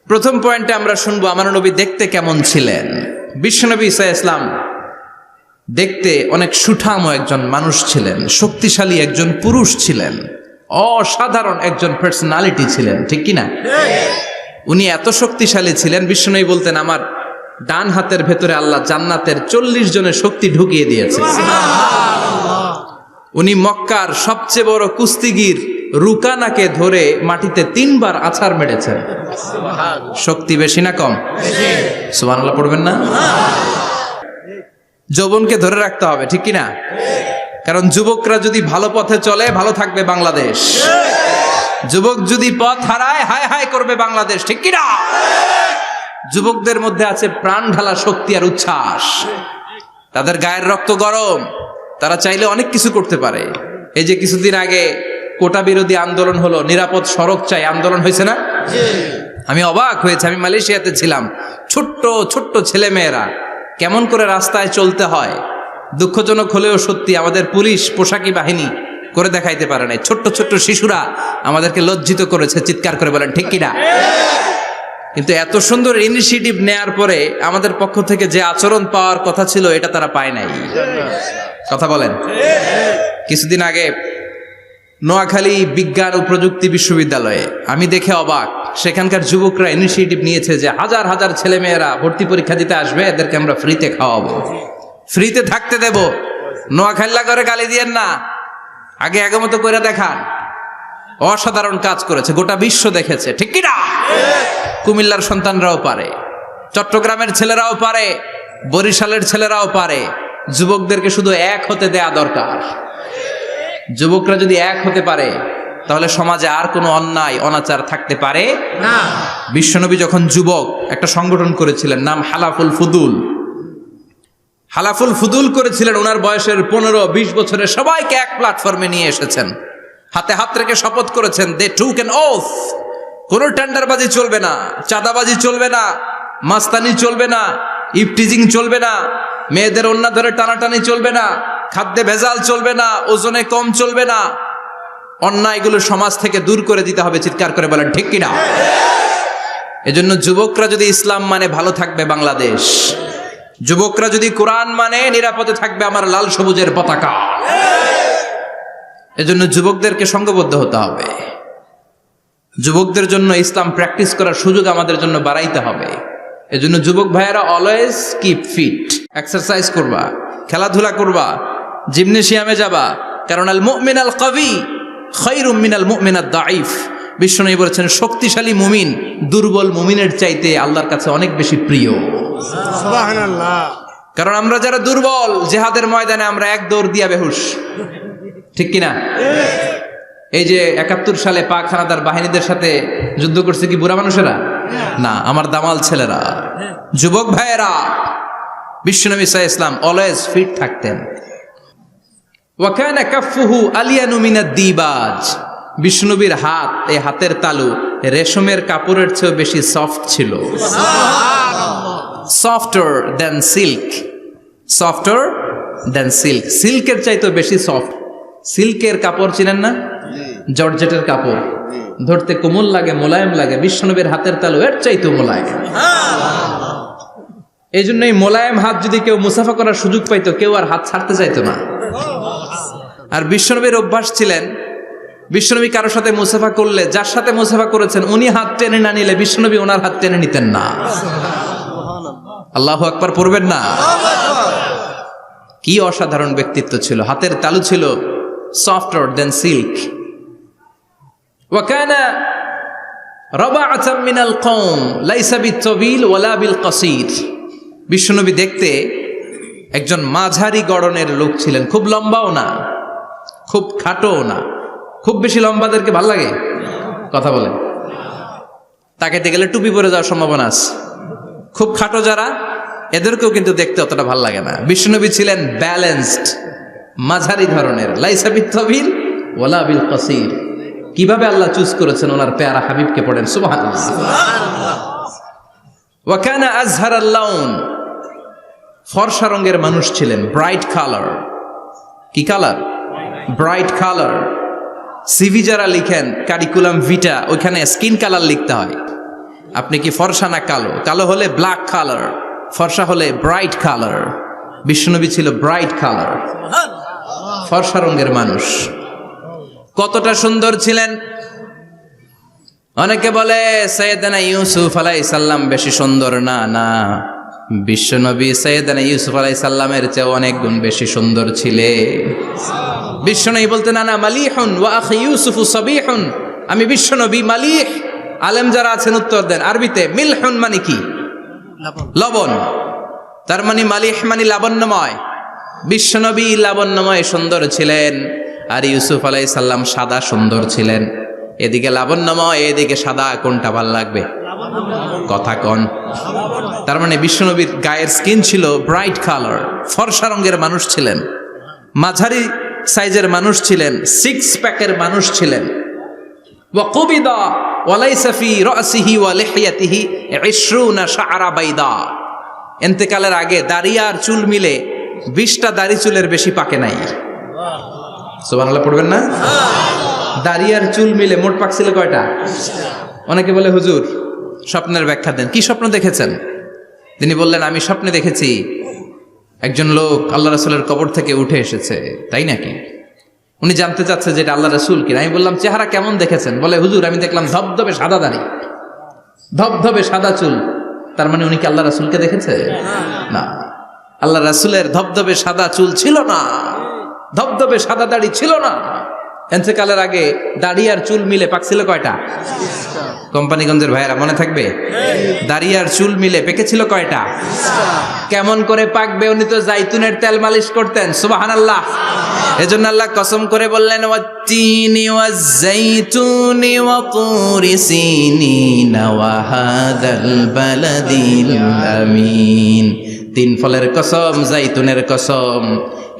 প্রথম পয়েন্টে আমরা শুনবো আমার নবী দেখতে কেমন ছিলেন। বিশ্বনবী ঈসা ইসলাম দেখতে অনেক সুঠাম একজন মানুষ ছিলেন, শক্তিশালী একজন পুরুষ ছিলেন, অসাধারণ একজন পার্সোনালিটি ছিলেন, ঠিক কিনা? উনি এত শক্তিশালী ছিলেন, বিশ্বনবী বলতেন আমার ডান হাতের ভেতরে আল্লাহ জান্নাতের 40 জনের শক্তি ঢুকিয়ে দিয়েছে। উনি মক্কার সবচেয়ে বড় কুস্তিগির রুকানাকে ধরে মাটিতে 3 বার আছাড় মেরেছেন। শক্তি বেশি না কম? সুবহানাল্লাহ পড়বেন না? যৌবনকে ধরে রাখতে হবে, ঠিক কিনা? কারণ যুবকরা যদি ভালো পথে চলে ভালো থাকবে বাংলাদেশ, যুবক যদি পথ হারায় হায় হায় করবে বাংলাদেশ, ঠিক কিনা? যুবকদের মধ্যে আছে প্রাণ ঢালা শক্তি আর উচ্ছ্বাস, তাদের গায়ের রক্ত গরম, তারা চাইলে অনেক কিছু করতে পারে। এই যে কিছুদিন আগে কোটা বিরোধী আন্দোলন হলো, নিরাপদ সড়ক চাই আন্দোলন হয়েছে না? আমি অবাক হয়েছে, আমি মালয়েশিয়াতে ছিলাম, ছোট্ট ছোট্ট ছেলে মেয়েরা কেমন করে রাস্তায় চলতে হয় দুঃখজনক হলেও সত্যি আমাদের পুলিশ পোশাকি বাহিনী করে দেখাইতে পারে নাই। ছোট্ট ছোট্ট শিশুরা আমাদেরকে লজ্জিত করেছে, চিৎকার করে বলেন ঠিক কিনা? কিন্তু এত সুন্দর ইনিশিয়েটিভ নেয়ার পরে আমাদের পক্ষ থেকে যে আচরণ পাওয়ার কথা ছিল এটা তারা পায় নাই। কথা বলেন। কিছুদিন আগে নোয়াখালী বিজ্ঞান ও প্রযুক্তি বিশ্ববিদ্যালয়ে আমি দেখে অবাক, সেখানকার যুবকরা ইনিশিয়েটিভ নিয়েছে যে হাজার হাজার ছেলে মেয়েরা ভর্তি পরীক্ষা দিতে আসবে, এদেরকে আমরা ফ্রিতে খাওয়াবো, ফ্রিতে থাকতে দেব। নোয়াখালী করে গালি দিয়েন না, আগে আগে মতো করে দেখান। অসাধারণ কাজ করেছে, গোটা বিশ্ব দেখেছে, ঠিক কিনা? কুমিল্লার সন্তানরাও পারে, চট্টগ্রামের ছেলেরাও পারে, বরিশালের ছেলেরাও পারে। যুবকদেরকে শুধু এক হতে দেয়া দরকার। যুবকরা যদি এক হতে পারে তাহলে সমাজে আর কোনো অন্যায় অনাচার থাকতে পারে না। বিশ্বনবী যখন যুবক একটা সংগঠন করেছিলেন, নাম হালাফুল ফুদুল। হালাফুল ফুদুল করেছিলেন, ওনার বয়সের 15-20 বছরের সবাইকে এক প্ল্যাটফর্মে নিয়ে এসেছেন, হাতে হাত রেখে শপথ করেছেন, দে টুক অ্যান ওথ, কোনো টেন্ডারবাজি চলবে না, চাঁদাবাজি চলবে না, মাস্তানি চলবে না, ইফটিজিং চলবে না, মেয়েদের ওন্না ধরে টানাটানি চলবে না, খাদ্যে ভেজাল চলবে না, ওজনে কম চলবে না, অন্যায়গুলো সমাজ থেকে দূর করে দিতে হবে। চিৎকার করে বলেন ঠিক কিনা? এজন্য যুবকরা যদি ইসলাম মানে ভালো থাকবে বাংলাদেশ, যুবকরা যদি কোরআন মানে নিরাপদে থাকবে আমার লাল সবুজের পতাকা। এজন্য যুবকদেরকে সংঘবদ্ধ হতে হবে, যুবকদের জন্য ইসলাম প্র্যাকটিস করার সুযোগ আমাদের জন্য বাড়াইতে হবে। এজন্য যুবক ভাইয়েরা অলওয়েজ কিপ ফিট, এক্সারসাইজ করবা, খেলাধুলা করবা, জিমনেশিয়ামে যাবা, কারণ আল মুমিন আল কবি খায়রুম মিনাল মুমিন আদ দাঈফ। বিশ্বনবী বলেছেন শক্তিশালী মুমিন দুর্বল মুমিনের চাইতে আল্লাহর কাছে অনেক বেশি প্রিয়। সুবহানাল্লাহ। কারণ আমরা যারা দুর্বল, জিহাদের ময়দানে আমরা এক দৌড় দিয়া বেহুশ, ঠিক কিনা? এই যে 71 সালে পাক হানাদার বাহিনীদের সাথে যুদ্ধ করছে কি বুড়া মানুষেরা? না, আমার দামাল ছেলেরা, যুবক ভাইয়েরা। বিশ্বনবী সাল্লাল্লাহু আলাইহি ওয়াসাল্লাম অলওয়েজ ফিট থাকতেন। ওয়া কানা কাফফুহু আলিয়ানু মিনাদ দিবাজ। বিশ্বনবীর হাত, এই হাতের তালু রেশমের কাপড়ের চেয়ে বেশি সফট ছিল। সুবহানাল্লাহ। Softer than silk, softer than silk, সিল্কের চাইতে বেশি সফট। সিল্কের কাপড় চিনেন না? জর্জেটের কাপড় ধরতে কোমল লাগে, মোলায়েম লাগে। বিশ্বনবীর হাতের তালু এর চাইতে মোলায়েম। এই জন্য এই মোলায়েম হাত যদি কেউ মুসাফা করার সুযোগ পাইতো, কেউ আর হাত ছাড়তে চাইতো না। আর বিশ্বনবীর অভ্যাস ছিলেন, বিশ্বনবী কারোর সাথে মুসাফা করলে যার সাথে মুসাফা করেছেন উনি হাত টেনে না নিলে বিশ্বনবী ওনার হাত টেনে নিতেন না। আল্লাহু আকবার পড়বেন না? কি অসাধারণ ব্যক্তিত্ব ছিল, হাতের তালু ছিল softer than silk. وكان ربعة من القوم ليس بالطويل ولا بالقصير. বিশ্বনবী দেখতে একজন মাঝারি গড়নের লোক ছিলেন, খুব লম্বাও না খুব খাটোও না। খুব বেশি লম্বাদেরকে ভাল লাগে? কথা বলেন। তাকাইতে গেলে টুপি পরে যাওয়ার সম্ভাবনা আছে। খুব খাটো যারা, এদেরকেও কিন্তু দেখতে অতটা ভাল লাগে না। বিশ্বনবী ছিলেন ব্যালেন্সড, মাঝারি ধরনের, লাইসা বিত-তাবিল ওয়ালা বিল কাসির। কিভাবে আল্লাহ চুজ করেছেন ওনার পেয়ারা হাবিবকে, পড়েন সুবহানাল্লাহ। ওয়া কানা আযহারাল লাউন, ফর্সা রঙের মানুষ ছিলেন, ব্রাইট কালার। কি কালার? Bright colour. সিভি যারা লিখেন কারিকুলাম ভিটা, ওইখানে স্কিন কালার লিখতে হয়। আপনি কি ফর্সা না কালো? কালো হলে ব্ল্যাক কালার, ফর্সা হলে ব্রাইট কালার। বিশ্বনবী ছিল ব্রাইট কালার, ফর্সা রঙের মানুষ। কতটা সুন্দর ছিলেন! অনেকে বলে সৈয়দনা ইউসুফ আলাইহিস সালাম বেশি সুন্দর। না না, বিশ্বনবী সৈয়দনা ইউসুফ আলাইহিস সালামের চেয়ে অনেক গুণ বেশি সুন্দর ছিলেন। বিশ্বনবী বলতেন আনা মালিহুন ওয়া আখি ইউসুফু সাবিহুন, আমি বিশ্বনবী মালিহ। আলেম যারা আছেন উত্তর দেন আরবিতে। মিলহুন মানে কি? লবণ। তার মানে মালিহ মানে লাবণ্যময়। বিশ্বনবী লাবণ্যময় সুন্দর ছিলেন, আর ইউসুফ আলাইহিস সালাম সাদা সুন্দর ছিলেন। এদিকে লাবণ্যময়, এদিকে সাদা, কোনটা ভাল লাগবে? কথা কন। তার মানে বিশ্বনবীর গায়ের স্কিন ছিল ব্রাইট কালার, ফর্সা রঙের মানুষ ছিলেন, মাঝারি সাইজের মানুষ ছিলেন, সিক্স প্যাকের মানুষ ছিলেন। ওয়া কুবিদা ওয়া লাইসা ফি রাসিহি ওয়া লিহিয়াতিহি 20 শাআরা বাইদা। ইন্তেকালের আগে দাড়ি আর চুল মিলে 20টা দাড়ি চুলের বেশি পাকে নাই। সুবহানাল্লাহ পড়বেন না? দাড়ি আর চুল মিলে মোট পাকছিল কয়টা? অনেকে বলে হুজুর স্বপ্নের ব্যাখ্যা দেন। কি স্বপ্ন দেখেছেন? তিনি বললেন আমি স্বপ্নে দেখেছি একজন লোক আল্লাহ রাসূলের কবর থেকে উঠে এসেছে। তাই নাকি? উনি জানতে চাচ্ছে যে এটা আল্লাহ রাসূল কিনা। আমি বললাম চেহারা কেমন দেখেছেন? বলে হুজুর আমি দেখলাম ধবধবে সাদা দাড়ি, ধবধবে সাদা চুল। তার মানে উনি কি আল্লাহ রাসূলকে দেখেছে? না, আল্লাহ রাসূলের ধবধবে সাদা চুল ছিল না, ধবধবে সাদা দাড়ি ছিল না। ইন্তেকালের আগে দাড়ি আর চুল মিলে পাকছিল কয়টা? কোম্পানিগঞ্জের ভাইয়েরা মনে থাকবে? দাড়ি আর চুল মিলে পেকেছিল কয়টা? কেমন করে পাকবে? উনি তো জাইতুনের তেল মালিশ করতেন। সুবহানাল্লাহ। এজন্য আল্লাহ কসম করে বললেন ওয়াত্তিনি ওয়াজ-জাইতুনি ওয়া তুরি সিনিন ওয়া হাদাল বালাদিল আমিন। তিন ফলের কসম, জাইতুনের কসম।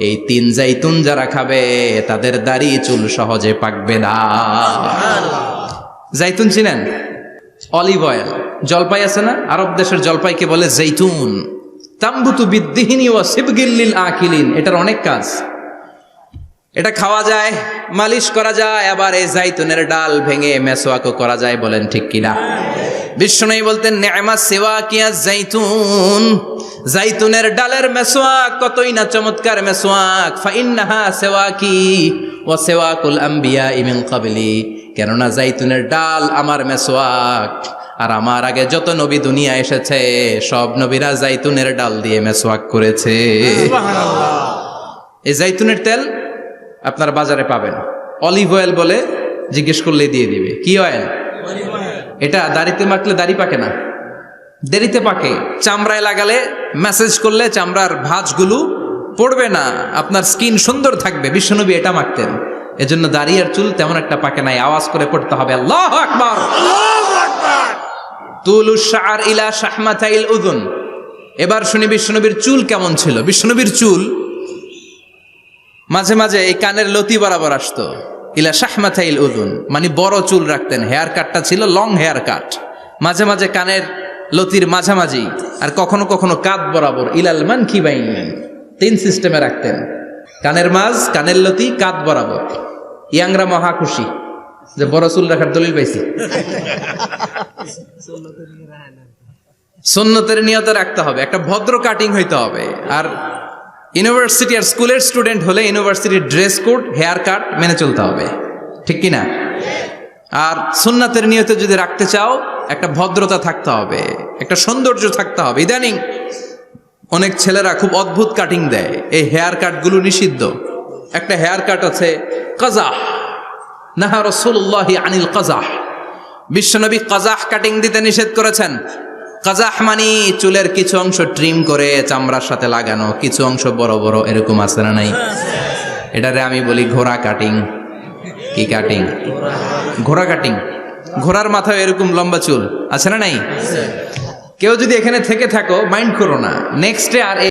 এই তিন জাইতুন যারা খাবে তাদের দাড়ি চুল সহজে পাকবে না। জাইতুন চিনেন? Olive oil. জলপাই আছে না, আরব দেশের জলপাইকে বলে জাইতুন। তাম্বুতু বিদ্দিহিনি ওয়া সিবগিল লিল আকিলিন। এটার অনেক কাজ। এটা খাওয়া যায়, মালিশ করা যায়, আবার এই জাইতুনের ডাল ভেঙে মেসওয়াকও করা যায়। বলেন ঠিক কিনা? বিশ্বনবী বলতেন নি'মা সিওয়াকিয়া জাইতুন, জাইতুনের ডালের মেসওয়াক কতই না চমৎকার মেসওয়াক। ফাইন্নাহা সিওয়াকি ওয়া সিওয়াকুল আম্বিয়া মিন ক্বাবলি, কেননা জাইতুনের ডাল আমার মেসওয়াক, আর আমার আগে যত নবী দুনিয়া এসেছে সব নবীরা জাইতুনের ডাল দিয়ে মেসওয়াক করেছে। সুবহানাল্লাহ। এই জাইতুনের তেল আপনারা বাজারে পাবেন। অলিভ অয়েল বলে জিজ্ঞেস করলে দিয়ে দিবে। কি অয়েল? এটা দাড়িতে মাখলে দাড়ি পাকে না, দেরিতে পাকে। চামড়ায় লাগালে ম্যাসেজ করলে চামড়ার ভাঁজগুলো পড়বে না, আপনার স্কিন সুন্দর থাকবে। বিশ্বনবী এটা মাখতেন। এজন্য দাড়ি আর চুল তেমন একটা পাকে নাই। আওয়াজ করে পড়তে হবে আল্লাহু আকবার, আল্লাহু আকবার। তুলুশ শাআর ইলা শাহমাতাইল উযুন। এবার শুনি বিশ্বনবীর চুল কেমন ছিল। বিশ্বনবীর চুল মাঝে মাঝে এই কানের লতি বরাবর আসতো। ইলা শাহমাতাইল উযুন মানে বড় চুল রাখতেন। হেয়ার কাটটা ছিল লং হেয়ার কাট, মাঝে মাঝে কানের লতির মাঝামাঝি, আর কখনো কখনো কাঁধ বরাবর। ইলাল মানকিবাইন, তিন সিস্টেমে রাখতেন। কানের মাঝ, কানের লতি, কাঁধ বরাবর। ইয়াংরা মহা খুশি যে বড় চুল রাখার দলিল পাইছি। সুন্নতের নিয়তে রাখতে হবে, একটা ভদ্র কাটিং হইতে হবে। আর ইউনিভার্সিটি আর স্কুলের স্টুডেন্ট হলে ইউনিভার্সিটির ড্রেস কোড, হেয়ার কাট মেনে চলতে হবে, ঠিক কিনা? আর সুন্নাতের নিয়তে যদি রাখতে চাও একটা ভদ্রতা থাকতে হবে, একটা সৌন্দর্য থাকতে হবে। ইদানিং অনেক ছেলেরা খুব অদ্ভুত কাটিং দেয়, এই হেয়ার কাটগুলো নিষিদ্ধ। একটা হেয়ার কাট আছে কাজাহ, নাহা রাসূলুল্লাহি আনিল কাজাহ। বিশ্বনবী কাজাহ কাটিং দিতে নিষেধ করেছেন। কাজাহ মানে চুলের কিছু অংশ ট্রিম করে চামড়ার সাথে লাগানো, কিছু অংশ বড় বড়, এরকম আছে না নাই? এটারে আমি বলি ঘোড়া কাটিং। কি কাটিং? ঘোড়া কাটিং। ঘোড়ার মাথায় এরকম লম্বা চুল আছে না নাই? কেউ যদি এখানে থেকে থাকো মাইন্ড করো না, নেক্সট ডে আর